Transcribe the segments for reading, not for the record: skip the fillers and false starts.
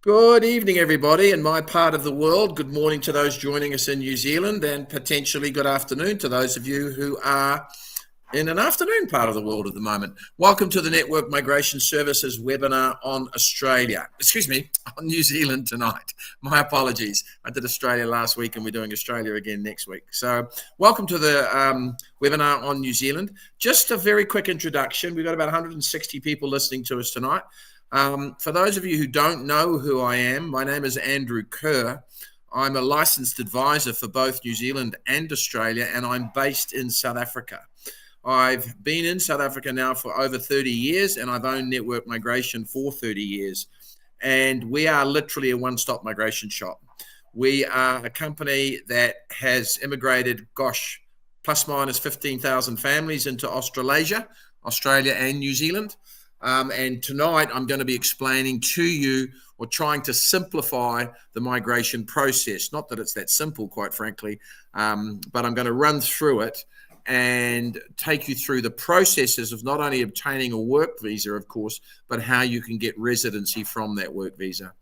Good evening, everybody, in my part of the world. Good morning to those joining us in New Zealand, and potentially good afternoon to those of you who are in an afternoon part of the world at the moment. Welcome to the Network Migration Services webinar on on New Zealand tonight. My apologies. I did Australia last week and we're doing Australia again next week. So welcome to the webinar on New Zealand. Just a very quick introduction. We've got about 160 people listening to us tonight. For those of you who don't know who I am, my name is Andrew Kerr. I'm a licensed advisor for both New Zealand and Australia, and I'm based in South Africa. I've been in South Africa now for over 30 years, and I've owned Network Migration for 30 years. And we are literally a one-stop migration shop. We are a company that has immigrated, plus minus 15,000 families into Australasia, Australia and New Zealand. And tonight I'm going to be explaining to you, or trying to simplify, the migration process. Not that it's that simple, quite frankly, but I'm going to run through it and take you through the processes of not only obtaining a work visa, of course, but how you can get residency from that work visa.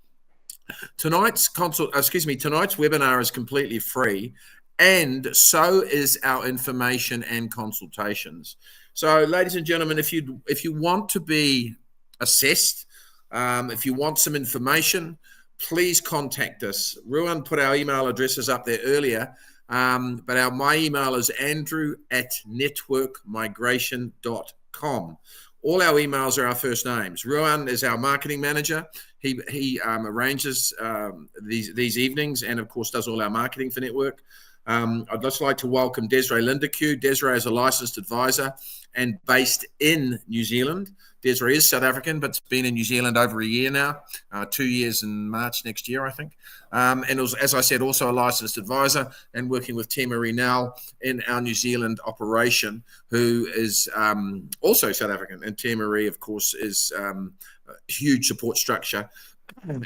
Tonight's webinar is completely free, and so is our information and consultations. So, ladies and gentlemen, if you want to be assessed, if you want some information, please contact us. Ruan put our email addresses up there earlier, but my email is andrew@networkmigration.com. All our emails are our first names. Ruan is our marketing manager. He arranges these evenings and, of course, does all our marketing for Network. I'd just like to welcome Desiree Lindeque. Desiree is a licensed advisor and based in New Zealand. Desiree is South African, but has been in New Zealand over a year now, 2 years in March next year, I think. And was, as I said, also a licensed advisor, and working with Tia Marie now in our New Zealand operation, who is also South African. And Tia Marie, of course, is a huge support structure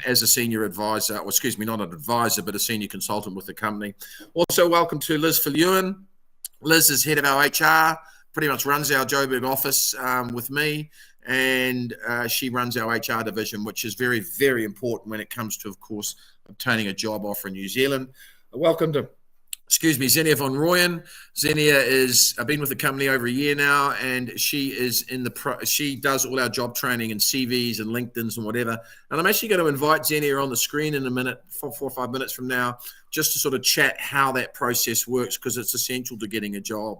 as a senior advisor, or excuse me, not an advisor, but a senior consultant with the company. Also, welcome to Liz Verleeuwen. Liz is head of our HR, pretty much runs our Joburg office with me, and she runs our HR division, which is very, very important when it comes to, of course, obtaining a job offer in New Zealand. Welcome to Xenia von Rooyen. Xenia I've been with the company over a year now, and she is she does all our job training and CVs and LinkedIn's and whatever. And I'm actually going to invite Xenia on the screen in a minute, 4 or 5 minutes from now, just to sort of chat how that process works, because it's essential to getting a job.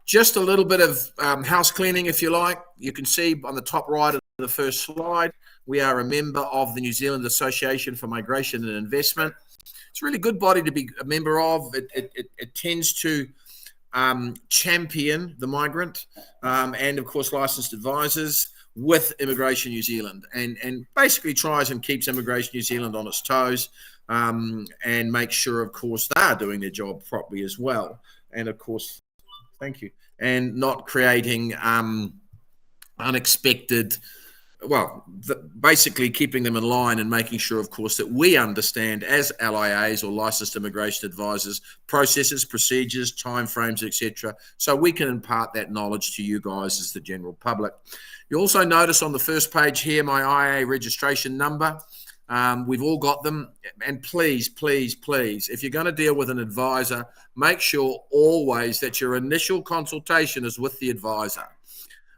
Just a little bit of house cleaning, if you like. You can see on the top right of the first slide, we are a member of the New Zealand Association for Migration and Investment. It's a really good body to be a member of. It tends to champion the migrant and, of course, licensed advisors with Immigration New Zealand, and basically tries and keeps Immigration New Zealand on its toes, and make sure, of course, they are doing their job properly as well. And, of course, thank you. And not creating unexpected, basically keeping them in line and making sure, of course, that we understand as LIAs or licensed immigration advisors processes, procedures, timeframes, etc., so we can impart that knowledge to you guys as the general public. You also notice on the first page here my IA registration number. We've all got them, and please, please, please, if you're going to deal with an advisor, make sure always that your initial consultation is with the advisor.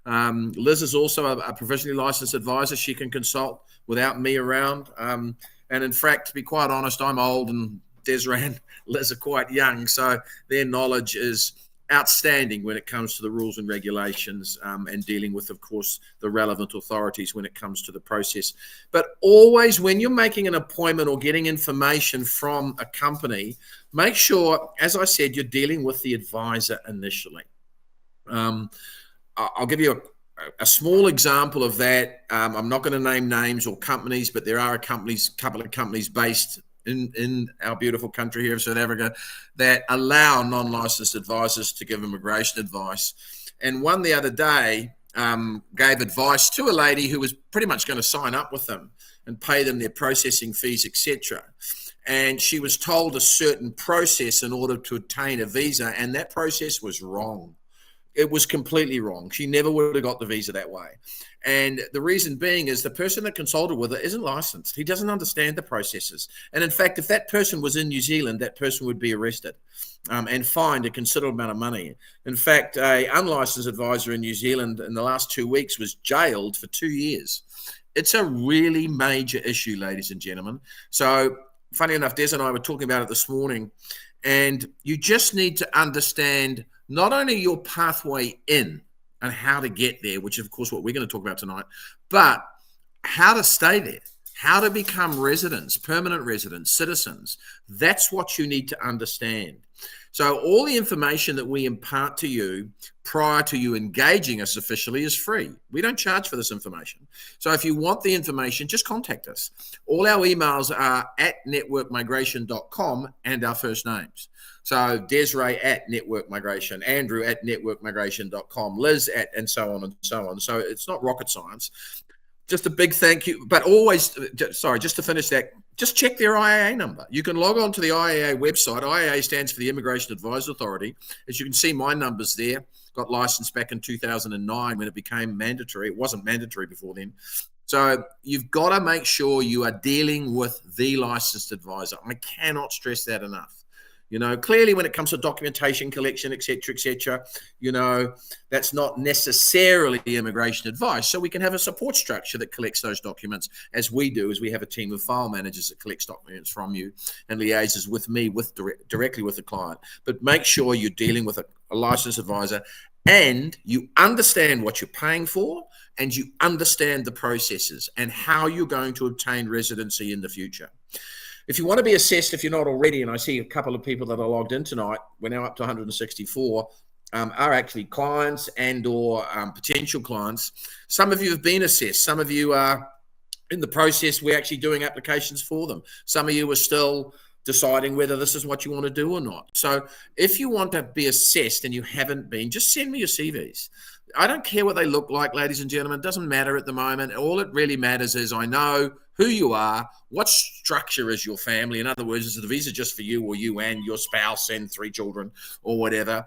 Liz is also a provisionally licensed advisor. She can consult without me around. And in fact, to be quite honest, I'm old and Desiree and Liz are quite young, so their knowledge is outstanding when it comes to the rules and regulations, and dealing with, of course, the relevant authorities when it comes to the process. But always, when you're making an appointment or getting information from a company, make sure, as I said, you're dealing with the advisor initially. I'll give you a small example of that. I'm not going to name names or companies, but there are a couple of companies based in our beautiful country here of South Africa that allow non-licensed advisors to give immigration advice. And one the other day gave advice to a lady who was pretty much going to sign up with them and pay them their processing fees, etc. And she was told a certain process in order to obtain a visa, and that process was wrong. It was completely wrong. She never would have got the visa that way. And the reason being is the person that consulted with it isn't licensed. He doesn't understand the processes. And in fact, if that person was in New Zealand, that person would be arrested and fined a considerable amount of money. In fact, a unlicensed advisor in New Zealand in the last 2 weeks was jailed for 2 years. It's a really major issue, ladies and gentlemen. So funny enough, Des and I were talking about it this morning, and you just need to understand not only your pathway in and how to get there, which is, of course, what we're going to talk about tonight, but how to stay there, how to become residents, permanent residents, citizens. That's what you need to understand. So all the information that we impart to you prior to you engaging us officially is free. We don't charge for this information. So if you want the information, just contact us. All our emails are at networkmigration.com and our first names. So Desiree at Network Migration, Andrew at networkmigration.com, Liz at, and so on and so on. So it's not rocket science. Just a big thank you. But always, sorry, just to finish that, just check their IAA number. You can log on to the IAA website. IAA stands for the Immigration Advisory Authority. As you can see, my number's there. Got licensed back in 2009 when it became mandatory. It wasn't mandatory before then. So you've got to make sure you are dealing with the licensed advisor. I cannot stress that enough. You know, clearly when it comes to documentation collection, et cetera, you know, that's not necessarily immigration advice. So we can have a support structure that collects those documents, as we do, as we have a team of file managers that collects documents from you and liaises with me directly with the client. But make sure you're dealing with a licensed advisor and you understand what you're paying for and you understand the processes and how you're going to obtain residency in the future. If you want to be assessed, if you're not already, and I see a couple of people that are logged in tonight, we're now up to 164, are actually clients and or potential clients. Some of you have been assessed. Some of you are in the process. We're actually doing applications for them. Some of you are still deciding whether this is what you want to do or not. So if you want to be assessed and you haven't been, just send me your CVs. I don't care what they look like, ladies and gentlemen. It doesn't matter at the moment. All it really matters is I know who you are, what structure is your family. In other words, is the visa just for you or you and your spouse and 3 children or whatever.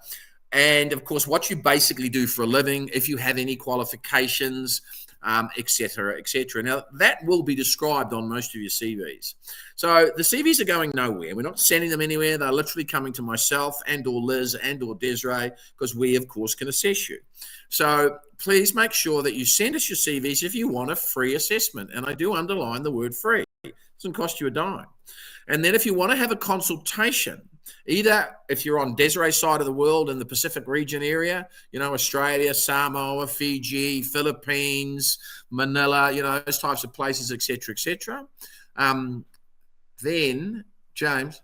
And of course, what you basically do for a living, if you have any qualifications, et cetera, et cetera. Now, that will be described on most of your CVs. So the CVs are going nowhere. We're not sending them anywhere. They're literally coming to myself and or Liz and or Desiree because we, of course, can assess you. So please make sure that you send us your CVs if you want a free assessment. And I do underline the word free. It doesn't cost you a dime. And then if you want to have a consultation, either if you're on Desiree's side of the world in the Pacific region area, you know, Australia, Samoa, Fiji, Philippines, Manila, you know, those types of places, et cetera, then, James,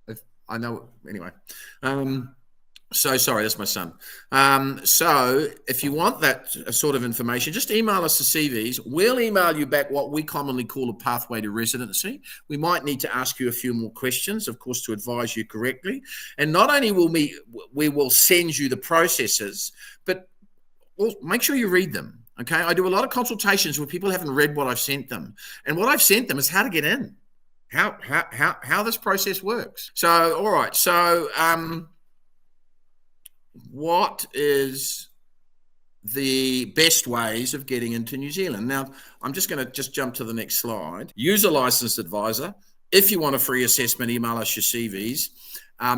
if I know, anyway, so sorry, that's my son. So if you want that sort of information, just email us the CVs. We'll email you back what we commonly call a pathway to residency. We might need to ask you a few more questions, of course, to advise you correctly. And not only will we will send you the processes, but we'll make sure you read them. Okay, I do a lot of consultations where people haven't read what I've sent them, and what I've sent them is how to get in, how this process works. So, all right, so what is the best ways of getting into New Zealand? Now, I'm just going to jump to the next slide. Use a licensed advisor. If you want a free assessment, email us your CVs.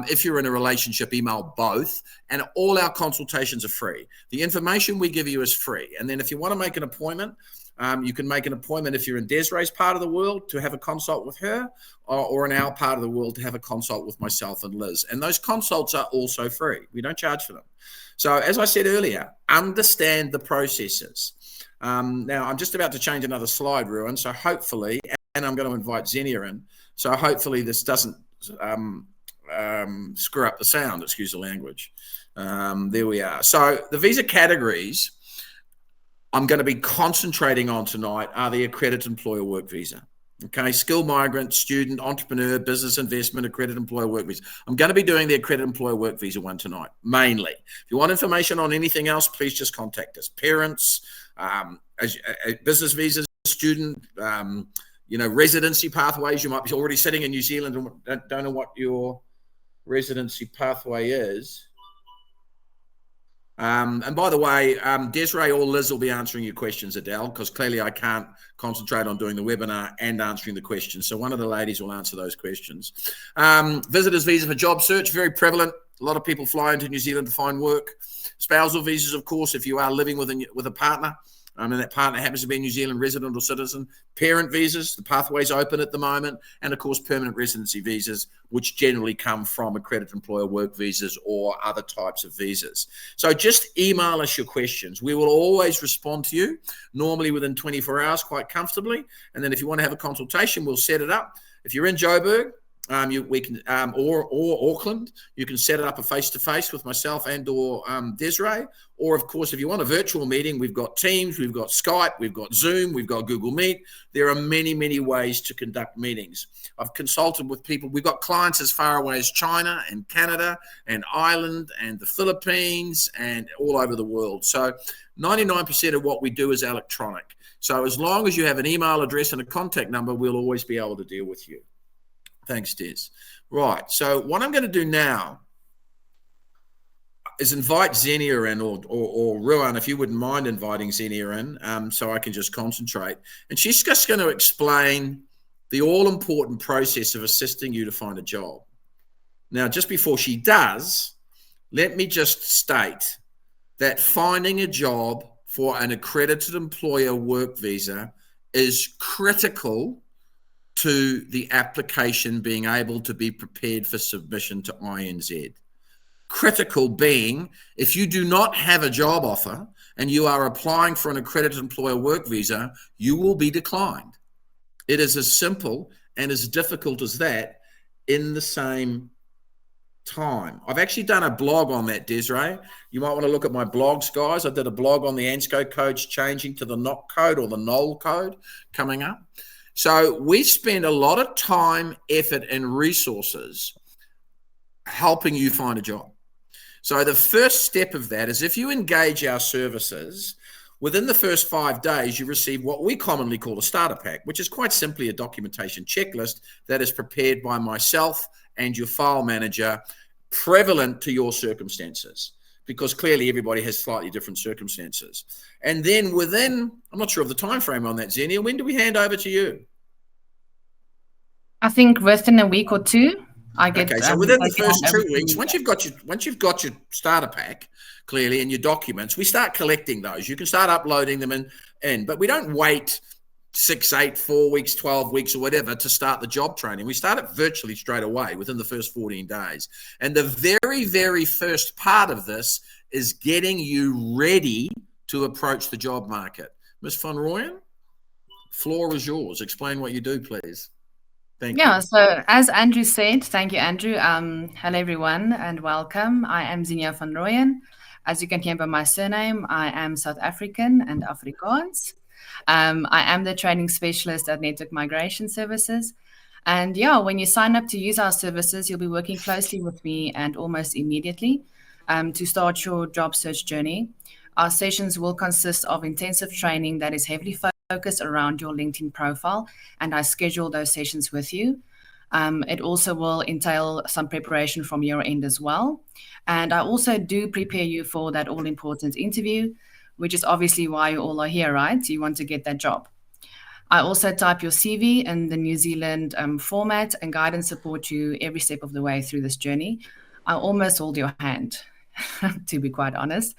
If you're in a relationship, email both. And all our consultations are free. The information we give you is free. And then if you want to make an appointment, you can make an appointment if you're in Desiree's part of the world to have a consult with her, or in our part of the world to have a consult with myself and Liz. And those consults are also free. We don't charge for them. So as I said earlier, understand the processes. Now, I'm just about to change another slide, Ruan. So hopefully, and I'm going to invite Xenia in. So hopefully this doesn't screw up the sound, excuse the language. There we are. So the visa categories I'm going to be concentrating on tonight are the accredited employer work visa. Okay, skilled migrant, student, entrepreneur, business investment, accredited employer work visa. I'm going to be doing the accredited employer work visa one tonight, mainly. If you want information on anything else, please just contact us. Parents, business visas, student, you know, residency pathways. You might be already sitting in New Zealand and don't know what your residency pathway is. And by the way, Desiree or Liz will be answering your questions, Adele, because clearly I can't concentrate on doing the webinar and answering the questions. So one of the ladies will answer those questions. Visitors visa for job search, very prevalent. A lot of people fly into New Zealand to find work. Spousal visas, of course, if you are living with a partner, and that partner happens to be a New Zealand resident or citizen. Parent visas, the pathway's open at the moment. And, of course, permanent residency visas, which generally come from accredited employer work visas or other types of visas. So just email us your questions. We will always respond to you, normally within 24 hours, quite comfortably. And then if you want to have a consultation, we'll set it up. If you're in Joburg, or Auckland, you can set it up a face-to-face with myself and or Desiree. Or, of course, if you want a virtual meeting, we've got Teams, we've got Skype, we've got Zoom, we've got Google Meet. There are many, many ways to conduct meetings. I've consulted with people. We've got clients as far away as China and Canada and Ireland and the Philippines and all over the world. So 99% of what we do is electronic. So as long as you have an email address and a contact number, we'll always be able to deal with you. Thanks, Des. Right, so what I'm going to do now is invite Xenia in, or Ruan, if you wouldn't mind inviting Xenia in, so I can just concentrate. And she's just going to explain the all-important process of assisting you to find a job. Now, just before she does, let me just state that finding a job for an accredited employer work visa is critical to the application being able to be prepared for submission to INZ. Critical being, if you do not have a job offer and you are applying for an accredited employer work visa, you will be declined. It is as simple and as difficult as that in the same time. I've actually done a blog on that, Desiree. You might want to look at my blogs, guys. I did a blog on the ANSCO codes changing to the NOC code or the NOL code coming up. So we spend a lot of time, effort, and resources helping you find a job. So the first step of that is if you engage our services, within the first 5 days, you receive what we commonly call a starter pack, which is quite simply a documentation checklist that is prepared by myself and your file manager, prevalent to your circumstances, because clearly everybody has slightly different circumstances. And then within, I'm not sure of the time frame on that, Xenia, when do we hand over to you? I think within a week or two, I get. Okay, so within the first 2 weeks, once you've got your starter pack clearly and your documents, we start collecting those. You can start uploading them in, but we don't wait 6, 8, 4 weeks, 12 weeks or whatever to start the job training. We start it virtually straight away within the first 14 days. And the very, very first part of this is getting you ready to approach the job market. Ms. Van Rooyen, floor is yours. Explain what you do, please. Thank you. Yeah, so as Andrew said, thank you, Andrew. Hello, everyone, and welcome. I am Xenia Van Rooyen. As you can hear by my surname, I am South African and Afrikaans. I am the training specialist at Network Migration Services. And yeah, when you sign up to use our services, you'll be working closely with me and almost immediately to start your job search journey. Our sessions will consist of intensive training that is heavily focused around your LinkedIn profile, and I schedule those sessions with you. It also will entail some preparation from your end as well. And I also do prepare you for that all-important interview, which is obviously why you all are here, right? You want to get that job. I also type your CV in the New Zealand format and guide and support you every step of the way through this journey. I almost hold your hand, to be quite honest.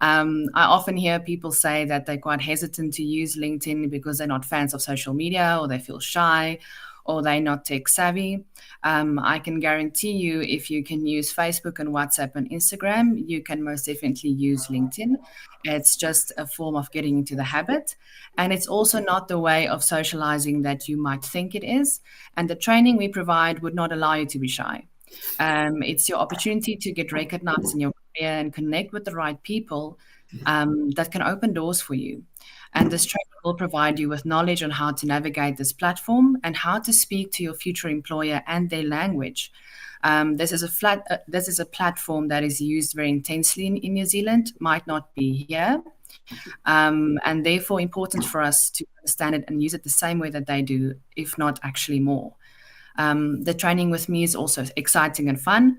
I often hear people say that they're quite hesitant to use LinkedIn because they're not fans of social media, or they feel shy, or they're not tech savvy. I can guarantee you, if you can use Facebook and WhatsApp and Instagram, you can most definitely use LinkedIn. It's just a form of getting into the habit. And it's also not the way of socializing that you might think it is. And the training we provide would not allow you to be shy. It's your opportunity to get recognized in your career and connect with the right people that can open doors for you. And this training will provide you with knowledge on how to navigate this platform and how to speak to your future employer and their language. This is a platform that is used very intensely in New Zealand, might not be here, and therefore important for us to understand it and use it the same way that they do, if not actually more. The training with me is also exciting and fun,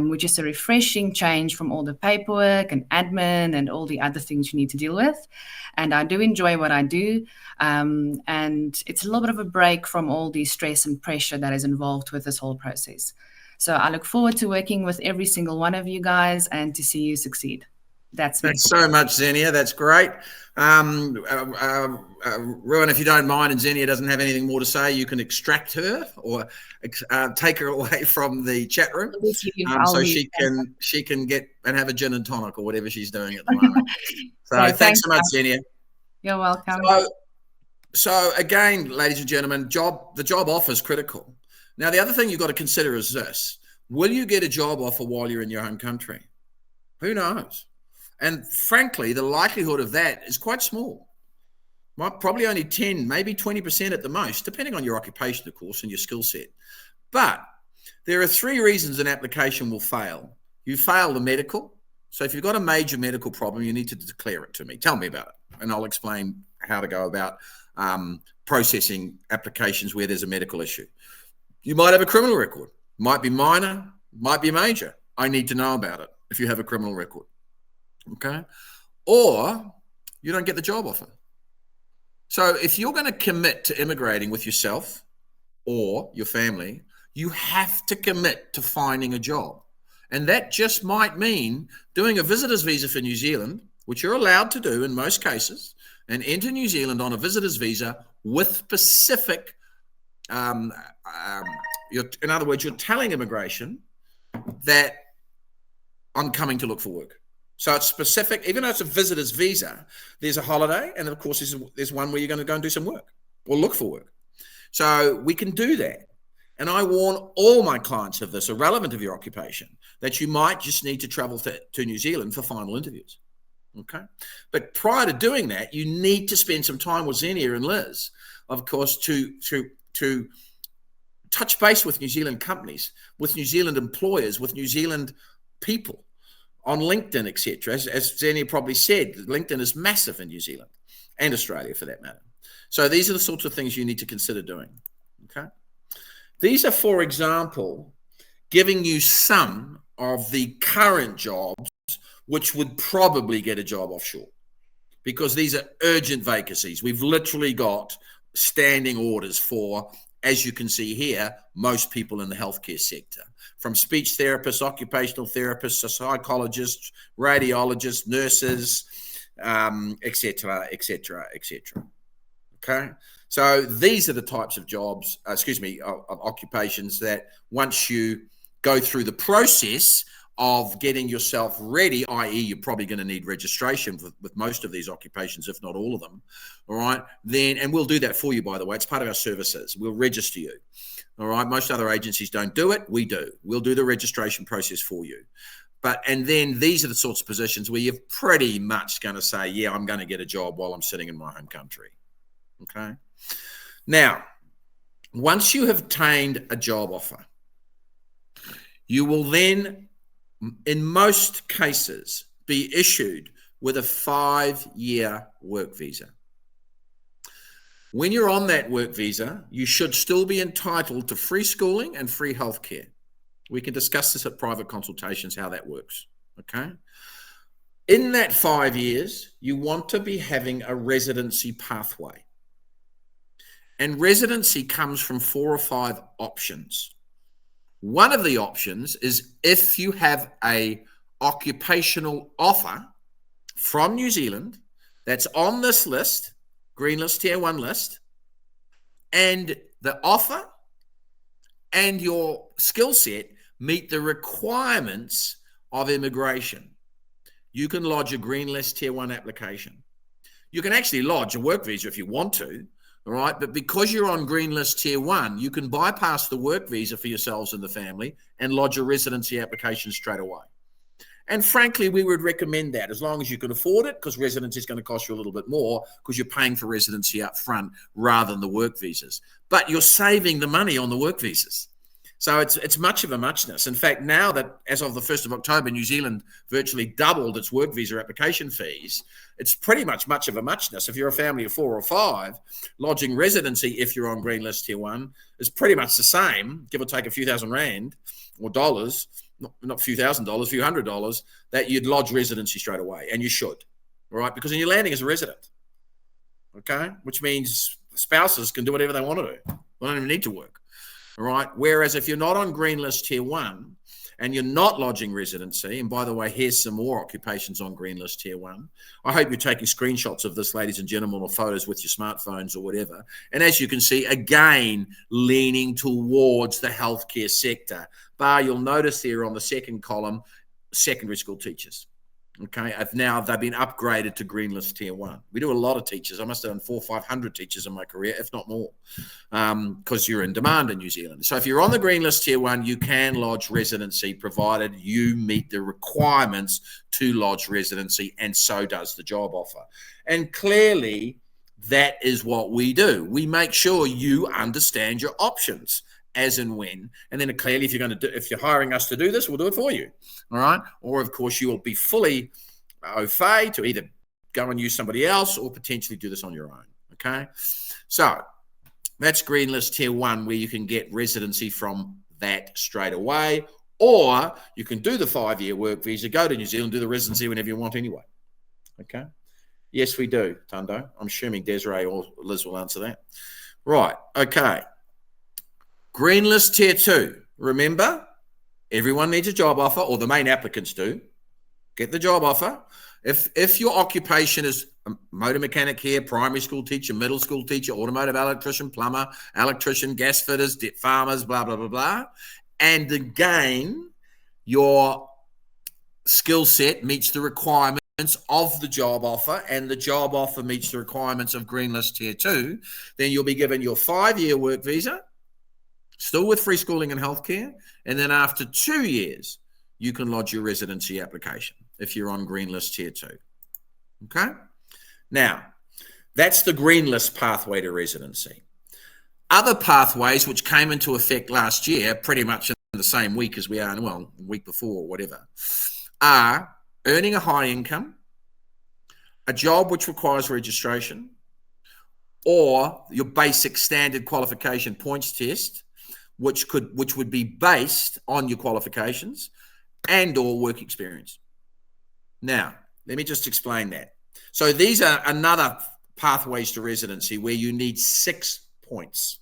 which is a refreshing change from all the paperwork and admin and all the other things you need to deal with. And I do enjoy what I do. And it's a little bit of a break from all the stress and pressure that is involved with this whole process. So I look forward to working with every single one of you guys and to see you succeed. Thanks so much, Xenia. That's great. Ruan, if you don't mind, and Xenia doesn't have anything more to say, you can extract her or take her away from the chat room, so she can get and have a gin and tonic or whatever she's doing at the moment. So thanks so much, Xenia. You're welcome. So again, ladies and gentlemen, the job offer is critical. Now, the other thing you've got to consider is this: will you get a job offer while you're in your home country? Who knows? And frankly, the likelihood of that is quite small. Probably only 10, maybe 20% at the most, depending on your occupation, of course, and your skill set. But there are 3 reasons an application will fail. You fail the medical. So if you've got a major medical problem, you need to declare it to me. Tell me about it, and I'll explain how to go about processing applications where there's a medical issue. You might have a criminal record. Might be minor, might be major. I need to know about it if you have a criminal record. Okay? Or you don't get the job offer. So if you're going to commit to immigrating with yourself or your family, you have to commit to finding a job. And that just might mean doing a visitor's visa for New Zealand, which you're allowed to do in most cases, and enter New Zealand on a visitor's visa with specific, in other words, you're telling immigration that I'm coming to look for work. So it's specific, even though it's a visitor's visa, there's a holiday, and of course there's one where you're going to go and do some work or look for work. So we can do that. And I warn all my clients of this, irrelevant of your occupation, that you might just need to travel to New Zealand for final interviews. Okay. But prior to doing that, you need to spend some time with Xenia and Liz, of course, to touch base with New Zealand companies, with New Zealand employers, with New Zealand people on LinkedIn, etc. As Xenia probably said, LinkedIn is massive in New Zealand and Australia for that matter. So these are the sorts of things you need to consider doing. Okay. These are, for example, giving you some of the current jobs which would probably get a job offshore, because these are urgent vacancies. We've literally got standing orders for, as you can see here, most people in the healthcare sector, from speech therapists, occupational therapists, psychologists, radiologists, nurses, etc., etc., etc. Okay. So these are the types of jobs, of occupations that once you go through the process of getting yourself ready, i.e. you're probably going to need registration with most of these occupations, if not all of them, all right, then, and we'll do that for you, by the way. It's part of our services. We'll register you, all right? Most other agencies don't do it. We do. We'll do the registration process for you. And then these are the sorts of positions where you're pretty much going to say, yeah, I'm going to get a job while I'm sitting in my home country, okay? Now, once you have obtained a job offer, you will then, in most cases, be issued with a 5-year work visa. When you're on that work visa, you should still be entitled to free schooling and free healthcare. We can discuss this at private consultations, how that works, okay? In that 5 years, you want to be having a residency pathway. And residency comes from 4 or 5 options. One of the options is if you have a occupational offer from New Zealand that's on this list, Green List Tier 1 list, and the offer and your skill set meet the requirements of immigration, you can lodge a Green List Tier 1 application. You can actually lodge a work visa if you want to, all right? But because you're on Green List Tier 1, you can bypass the work visa for yourselves and the family and lodge a residency application straight away. And frankly, we would recommend that as long as you can afford it, because residency is going to cost you a little bit more because you're paying for residency up front rather than the work visas. But you're saving the money on the work visas. So it's much of a muchness. In fact, now that as of the 1st of October, New Zealand virtually doubled its work visa application fees, it's pretty much of a muchness. If you're a family of 4 or 5, lodging residency, if you're on Green List Tier 1, is pretty much the same, give or take a few thousand rand or dollars, not a few $1,000s, a few $100s, that you'd lodge residency straight away. And you should, all right? Because then you're landing as a resident, okay? Which means spouses can do whatever they want to do. They don't even need to work. All right. Whereas if you're not on Green List Tier 1 and you're not lodging residency, and by the way, here's some more occupations on Green List Tier 1. I hope you're taking screenshots of this, ladies and gentlemen, or photos with your smartphones or whatever. And as you can see, again, leaning towards the healthcare sector. Bar, you'll notice there on the second column, secondary school teachers. Okay, they've been upgraded to Green List Tier 1. We do a lot of teachers. I must have done 400 or 500 teachers in my career, if not more, because you're in demand in New Zealand. So if you're on the Green List Tier 1, you can lodge residency provided you meet the requirements to lodge residency, and so does the job offer. And clearly, that is what we do. We make sure you understand your options as and when, and then clearly if you're hiring us to do this, we'll do it for you, all right? Or of course you will be fully au fait to either go and use somebody else or potentially do this on your own, okay? So that's Green List Tier 1, where you can get residency from that straight away, or you can do the 5-year work visa, go to New Zealand, do the residency whenever you want anyway, okay? Yes, we do, Tundo. I'm assuming Desiree or Liz will answer that. Right, okay. Green List Tier 2. Remember, everyone needs a job offer, or the main applicants do. Get the job offer. If your occupation is a motor mechanic here, primary school teacher, middle school teacher, automotive electrician, plumber, electrician, gas fitters, farmers, blah, blah, blah, blah. And again, your skill set meets the requirements of the job offer, and the job offer meets the requirements of Green List Tier 2, then you'll be given your 5-year work visa, still with free schooling and healthcare, and then after 2 years, you can lodge your residency application if you're on Green List Tier 2. Okay? Now, that's the Green List pathway to residency. Other pathways which came into effect last year, pretty much in the same week as we are, well, week before or whatever, are earning a high income, a job which requires registration, or your basic standard qualification points test, which would be based on your qualifications and or work experience. Now, let me just explain that. So these are another pathways to residency where you need 6 points.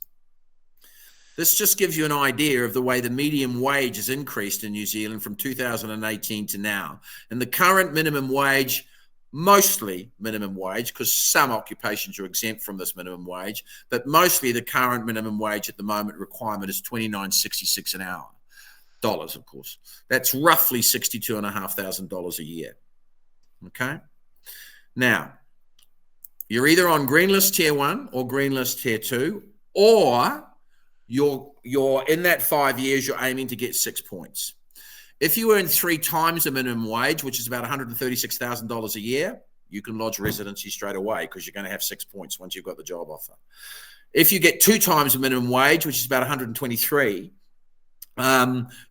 This just gives you an idea of the way the median wage has increased in New Zealand from 2018 to now. And the current minimum wage, mostly minimum wage, because some occupations are exempt from this minimum wage, but mostly the current minimum wage at the moment requirement is $29.66 an hour. Dollars, of course. That's roughly $62,500 a year. Okay? Now, you're either on Green List Tier 1 or Green List Tier 2, or you're in that 5 years, you're aiming to get 6 points. If you earn 3 times the minimum wage, which is about $136,000 a year, you can lodge residency straight away because you're going to have 6 points once you've got the job offer. If you get 2 times the minimum wage, which is about $123,000,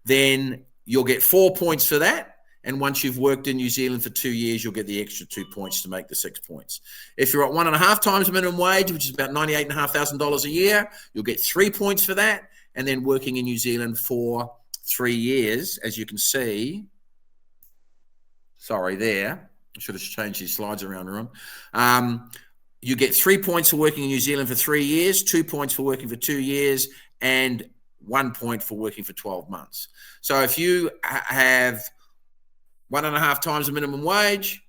then you'll get 4 points for that. And once you've worked in New Zealand for 2 years, you'll get the extra 2 points to make the 6 points. If you're at 1.5 times the minimum wage, which is about $98,500 a year, you'll get 3 points for that. And then working in New Zealand for 3 years, as you can see, sorry there, I should have changed these slides around the room. You get 3 points for working in New Zealand for 3 years, 2 points for working for 2 years, and 1 point for working for 12 months. So if you have 1.5 times the minimum wage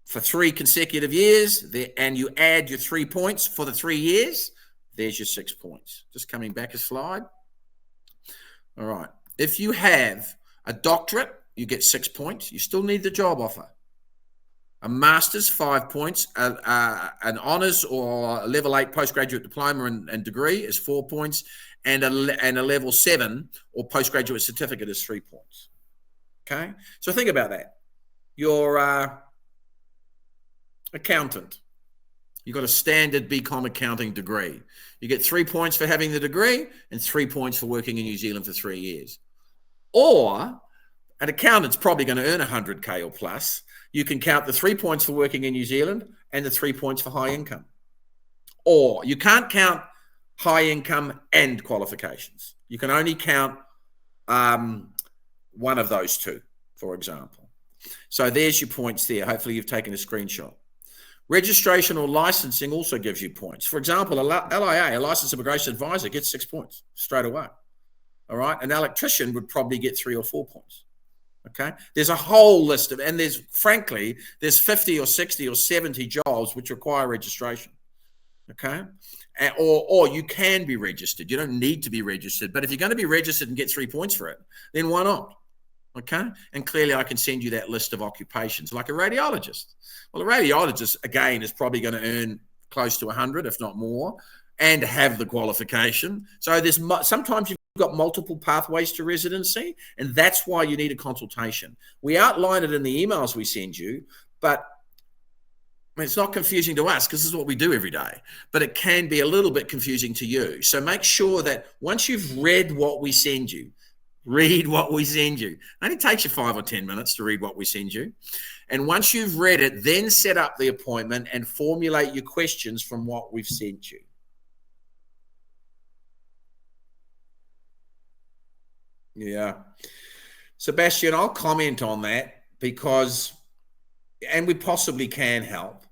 for 3 consecutive years, and you add your 3 points for the 3 years, there's your 6 points. Just coming back a slide. All right. If you have a doctorate, you get 6 points. You still need the job offer. A master's, 5 points. An honours or a level 8 postgraduate diploma and degree is 4 points. And a level 7 or postgraduate certificate is 3 points. Okay? So think about that. Your accountant, You've got a standard BCom accounting degree. You get 3 points for having the degree and 3 points for working in New Zealand for 3 years. Or an accountant's probably going to earn 100K or plus. You can count the 3 points for working in New Zealand and the 3 points for high income. Or you can't count high income and qualifications. You can only count one of those two, for example. So there's your points there. Hopefully you've taken a screenshot. Registration or licensing also gives you points. For example, a LIA, a licensed immigration advisor, gets 6 points straight away. All right. An electrician would probably get 3 or 4 points. Okay. There's a whole list of, and there's 50 or 60 or 70 jobs which require registration. Okay. Or you can be registered. You don't need to be registered, but if you're going to be registered and get 3 points for it, then why not? Okay. And clearly I can send you that list of occupations, like a radiologist. Well, a radiologist, again, is probably going to earn close to 100, if not more, and have the qualification. So there's sometimes you've got multiple pathways to residency, and that's why you need a consultation. We outline it in the emails we send you, but it's not confusing to us because this is what we do every day, but it can be a little bit confusing to you. So make sure that once you've read what we send you, read what we send you. It only takes you 5 or 10 minutes to read what we send you. And once you've read it, then set up the appointment and formulate your questions from what we've sent you. Yeah. Sebastian, I'll comment on that because, and we possibly can help.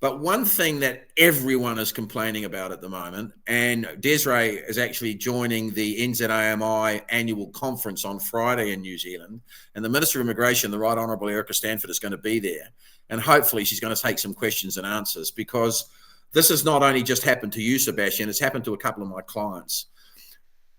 But one thing that everyone is complaining about at the moment, and Desiree is actually joining the NZAMI annual conference on Friday in New Zealand, and the Minister of Immigration, the Right Honourable Erica Stanford, is going to be there. And hopefully she's going to take some questions and answers, because this has not only just happened to you, Sebastian, it's happened to a couple of my clients.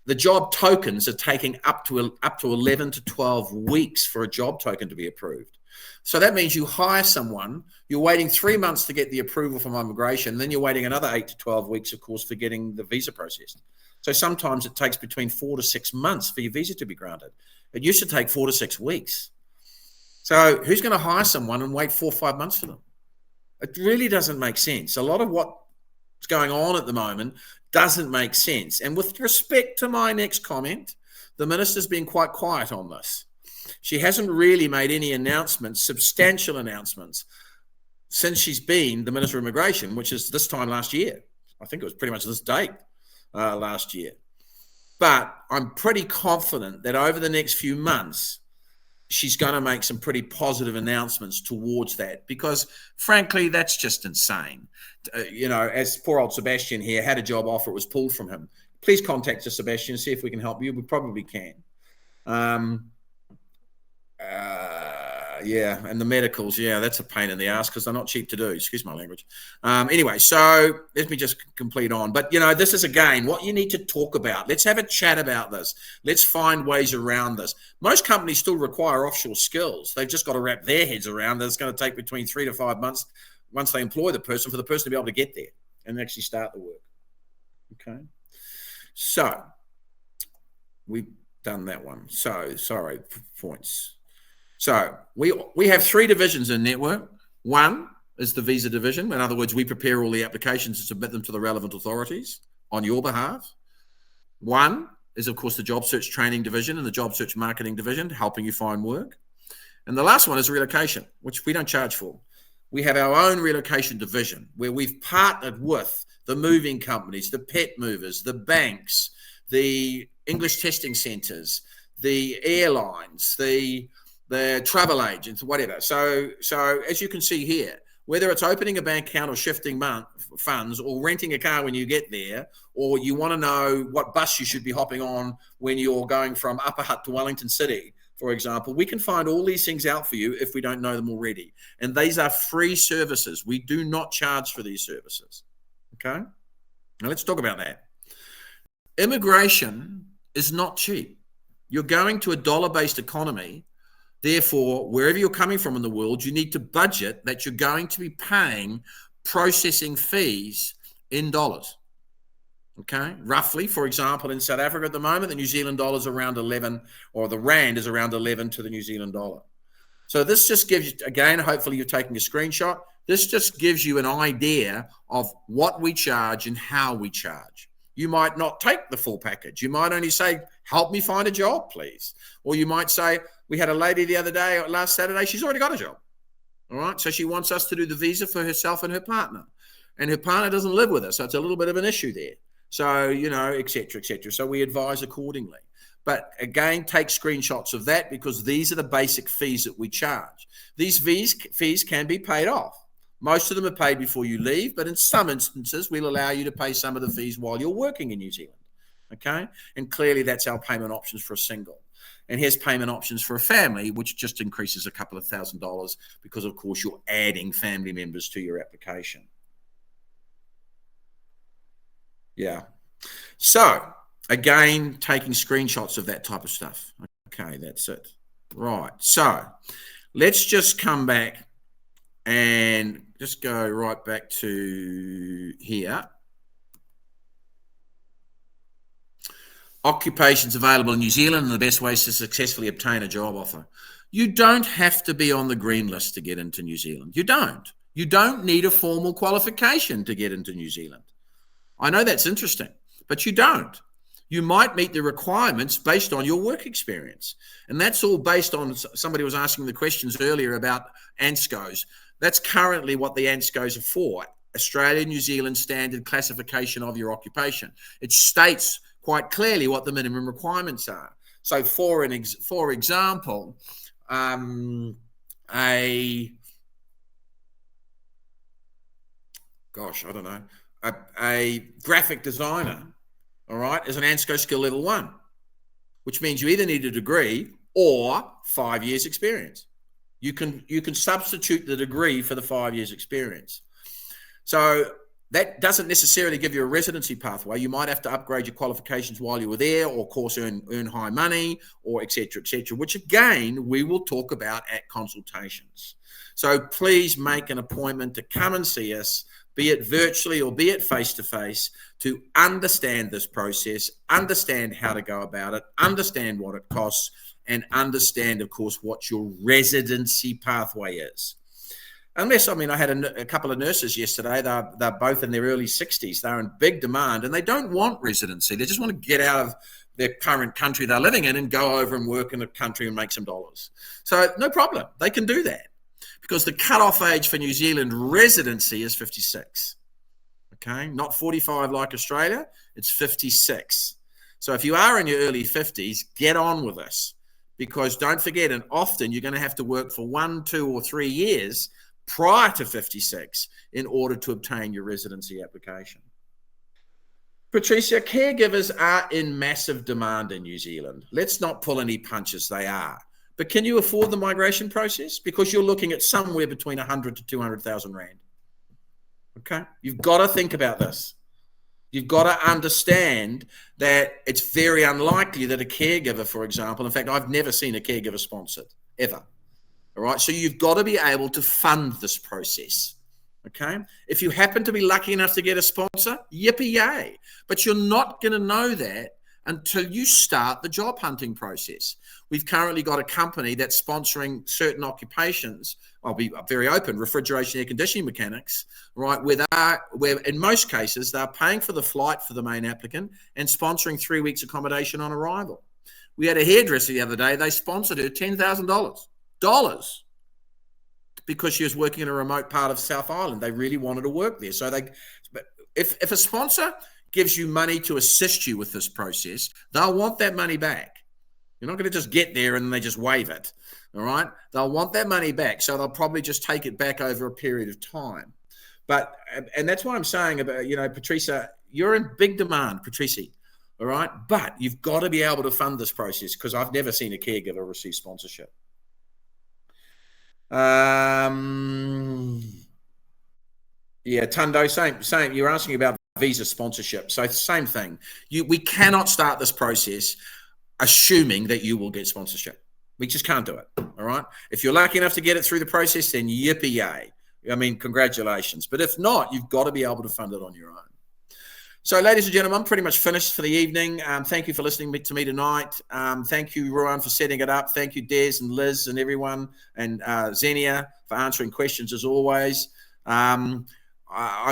The job tokens are taking up to 11 to 12 weeks for a job token to be approved. So that means you hire someone, you're waiting 3 months to get the approval from immigration, then you're waiting another 8 to 12 weeks, of course, for getting the visa processed. So sometimes it takes between 4 to 6 months for your visa to be granted. It used to take 4 to 6 weeks. So who's going to hire someone and wait 4 or 5 months for them? It really doesn't make sense. A lot of what's going on at the moment doesn't make sense. And with respect to my next comment, the minister's been quite quiet on this. She hasn't really made any announcements, substantial announcements, since she's been the Minister of Immigration, which is this time last year. I think it was pretty much this date last year. But I'm pretty confident that over the next few months, she's going to make some pretty positive announcements towards that, because frankly, that's just insane. As poor old Sebastian here had a job offer, it was pulled from him. Please contact us, Sebastian, see if we can help you. We probably can. Yeah, and the medicals, yeah, that's a pain in the ass because they're not cheap to do. Excuse my language. Anyway, so let me just complete on. But, this is, again, what you need to talk about. Let's have a chat about this. Let's find ways around this. Most companies still require offshore skills. They've just got to wrap their heads around that it's going to take between 3 to 5 months once they employ the person for the person to be able to get there and actually start the work. Okay. So we've done that one. So, sorry, points. So we have 3 divisions in Network. One is the visa division. In other words, we prepare all the applications and submit them to the relevant authorities on your behalf. One is, of course, the job search training division and the job search marketing division, helping you find work. And the last one is relocation, which we don't charge for. We have our own relocation division where we've partnered with the moving companies, the pet movers, the banks, the English testing centers, the airlines, the travel agents, whatever. So as you can see here, whether it's opening a bank account or shifting funds or renting a car when you get there, or you want to know what bus you should be hopping on when you're going from Upper Hutt to Wellington City, for example, we can find all these things out for you if we don't know them already. And these are free services. We do not charge for these services. Okay? Now let's talk about that. Immigration is not cheap. You're going to a dollar-based economy. Therefore, wherever you're coming from in the world, you need to budget that you're going to be paying processing fees in dollars. Okay, roughly, for example, in South Africa at the moment, the New Zealand dollar is around 11, or the rand is around 11 to the New Zealand dollar. So this just gives you, again, hopefully you're taking a screenshot, This just gives you an idea of what we charge and how we charge. You might not take the full package. You might only say, help me find a job, please. Or you might say, we had a lady the other day, last Saturday, she's already got a job. All right. So she wants us to do the visa for herself and her partner. And her partner doesn't live with us. So it's a little bit of an issue there. So, et cetera, et cetera. So we advise accordingly. But again, take screenshots of that because these are the basic fees that we charge. These fees can be paid off. Most of them are paid before you leave, but in some instances, we'll allow you to pay some of the fees while you're working in New Zealand. Okay. And clearly that's our payment options for a single. And here's payment options for a family, which just increases a couple of $1,000 because, of course, you're adding family members to your application. Yeah. So, again, taking screenshots of that type of stuff. Okay, that's it. Right. So, let's just come back and just go right back to here. Occupations available in New Zealand and the best ways to successfully obtain a job offer. You don't have to be on the green list to get into New Zealand. You don't. You don't need a formal qualification to get into New Zealand. I know that's interesting, but you don't. You might meet the requirements based on your work experience. And that's all based on, somebody was asking the questions earlier about ANSCOs. That's currently what the ANSCOs are for, Australia, New Zealand Standard Classification of your occupation. It states quite clearly what the minimum requirements are. So for example, a graphic designer, all right, is an ANSCO skill level 1, which means you either need a degree or 5 years experience. You can substitute the degree for the 5 years experience. So that doesn't necessarily give you a residency pathway. You might have to upgrade your qualifications while you were there, or of course earn high money, or et cetera, which again, we will talk about at consultations. So please make an appointment to come and see us, be it virtually or be it face-to-face, to understand this process, understand how to go about it, understand what it costs, and understand, of course, what your residency pathway is. Unless, I had a couple of nurses yesterday. They're both in their early 60s. They're in big demand, and they don't want residency. They just want to get out of their current country they're living in and go over and work in a country and make some dollars. So no problem. They can do that because the cutoff age for New Zealand residency is 56. Okay, not 45 like Australia. It's 56. So if you are in your early 50s, get on with this, because don't forget, and often you're going to have to work for 1, 2, or 3 years prior to 56 in order to obtain your residency application. Patricia, caregivers are in massive demand in New Zealand. Let's not pull any punches, they are. But can you afford the migration process? Because you're looking at somewhere between 100 to 200,000 Rand. Okay, you've got to think about this. You've got to understand that it's very unlikely that a caregiver, for example, in fact, I've never seen a caregiver sponsored, ever. All right, so you've got to be able to fund this process, okay? If you happen to be lucky enough to get a sponsor, yippee-yay. But you're not going to know that until you start the job hunting process. We've currently got a company that's sponsoring certain occupations. I'll be very open, refrigeration, air conditioning mechanics, right, where in most cases they're paying for the flight for the main applicant and sponsoring 3 weeks accommodation on arrival. We had a hairdresser the other day. They sponsored her $10,000 because she was working in a remote part of South Island. They really wanted to work there. So if a sponsor gives you money to assist you with this process, they'll want that money back. You're not going to just get there and they just waive it. All right. They'll want that money back. So they'll probably just take it back over a period of time. And that's what I'm saying about, Patricia, you're in big demand, Patricia. All right. But you've got to be able to fund this process, because I've never seen a caregiver receive sponsorship. Yeah, Tundo, same. You're asking about visa sponsorship. So same thing. We cannot start this process assuming that you will get sponsorship. We just can't do it. All right. If you're lucky enough to get it through the process, then yippee-yay. Congratulations. But if not, you've got to be able to fund it on your own. So, ladies and gentlemen, I'm pretty much finished for the evening. Thank you for listening to me tonight. Thank you, Rowan, for setting it up. Thank you, Des and Liz and everyone, and Xenia for answering questions as always. I'm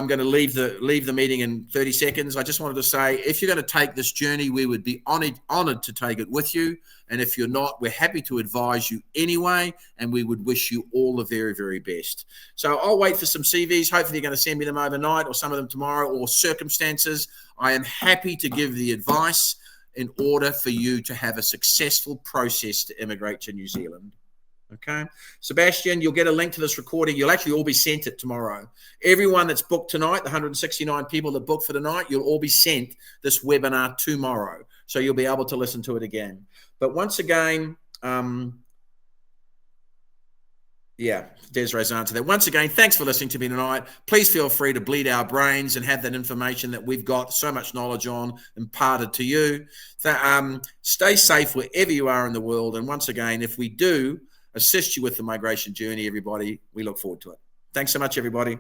going to leave the meeting in 30 seconds. I just wanted to say, if you're going to take this journey, we would be honored to take it with you. And if you're not, we're happy to advise you anyway, and we would wish you all the very, very best. So I'll wait for some CVs. Hopefully you're going to send me them overnight, or some of them tomorrow, or circumstances. I am happy to give the advice in order for you to have a successful process to immigrate to New Zealand. Okay, Sebastian, you'll get a link to this recording. You'll actually all be sent it tomorrow. Everyone that's booked tonight, the 169 people that booked for tonight, you'll all be sent this webinar tomorrow. So you'll be able to listen to it again. But once again, yeah, Desiree's answer there. Once again, thanks for listening to me tonight. Please feel free to bleed our brains and have that information that we've got so much knowledge on imparted to you. Stay safe wherever you are in the world. And once again, if we do assist you with the migration journey, everybody, we look forward to it. Thanks so much, everybody.